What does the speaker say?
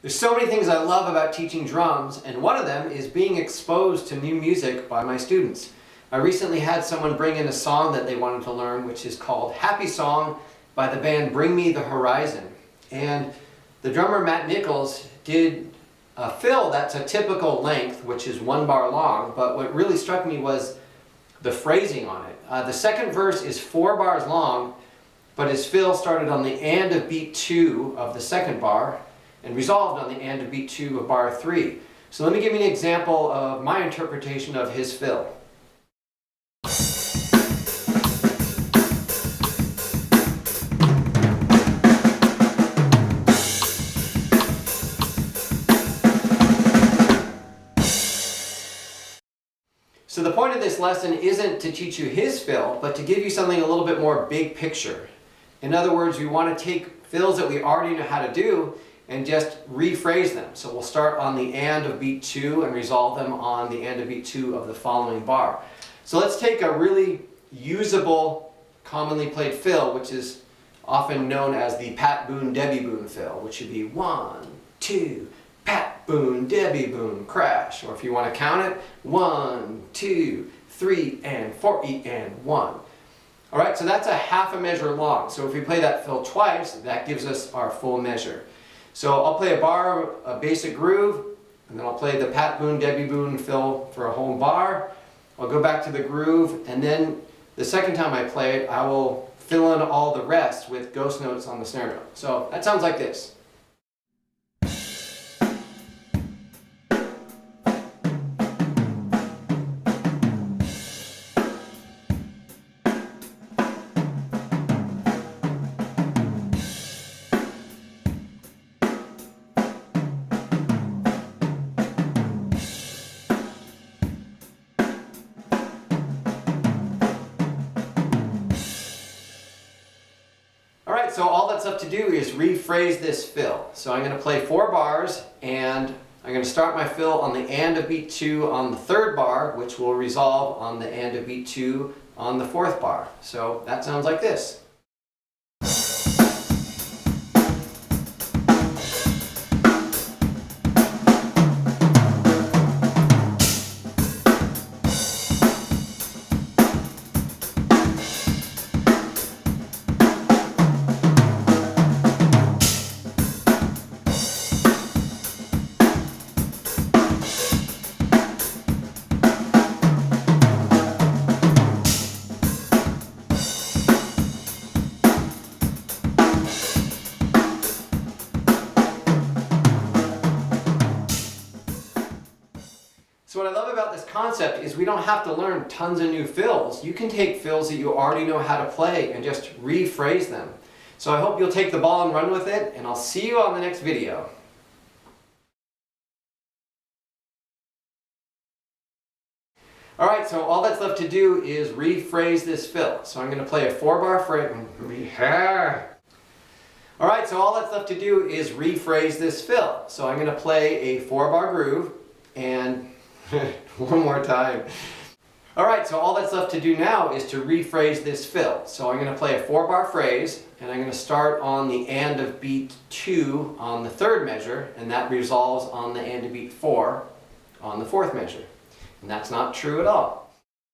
There's so many things I love about teaching drums, and one of them is being exposed to new music by my students. I recently had someone bring in a song that they wanted to learn, which is called Happy Song by the band Bring Me the Horizon. And the drummer Matt Nicholls did a fill that's a typical length, which is 1 bar long, but what really struck me was the phrasing on it. The second verse is 4 bars long, but his fill started on the and of beat 2 of the second bar and resolved on the and of beat 2 of bar 3. So let me give you an example of my interpretation of his fill. So the point of this lesson isn't to teach you his fill, but to give you something a little bit more big picture. In other words, we want to take fills that we already know how to do and just rephrase them. So we'll start on the and of beat 2 and resolve them on the and of beat 2 of the following bar. So let's take a really usable, commonly played fill, which is often known as the Pat Boone, Debbie Boone fill, which should be 1, 2, Pat Boone, Debbie Boone, crash. Or if you want to count it, 1, 2, 3, and 4, and 1. All right, so that's a half a measure long. So if we play that fill twice, that gives us our full measure. So I'll play a bar, a basic groove, and then I'll play the Pat Boone, Debbie Boone fill for a whole bar. I'll go back to the groove, and then the second time I play it, I will fill in all the rest with ghost notes on the snare drum. So that sounds like this. Alright, so all that's left to do is rephrase this fill. So I'm going to play 4 bars, and I'm going to start my fill on the and of beat 2 on the 3rd bar, which will resolve on the and of beat 2 on the 4th bar. So that sounds like this. So what I love about this concept is we don't have to learn tons of new fills. You can take fills that you already know how to play and just rephrase them. So I hope you'll take the ball and run with it, and I'll see you on the next video. Alright, so all that's left to do is rephrase this fill. So I'm going to play a 4-bar phrase. Alright, so all that's left to do is rephrase this fill. So I'm going to play a 4-bar groove, and one more time. Alright, so all that's left to do now is to rephrase this fill. So I'm going to play a 4-bar phrase, and I'm going to start on the and of beat 2 on the 3rd measure, and that resolves on the and of beat 4 on the 4th measure. And that's not true at all.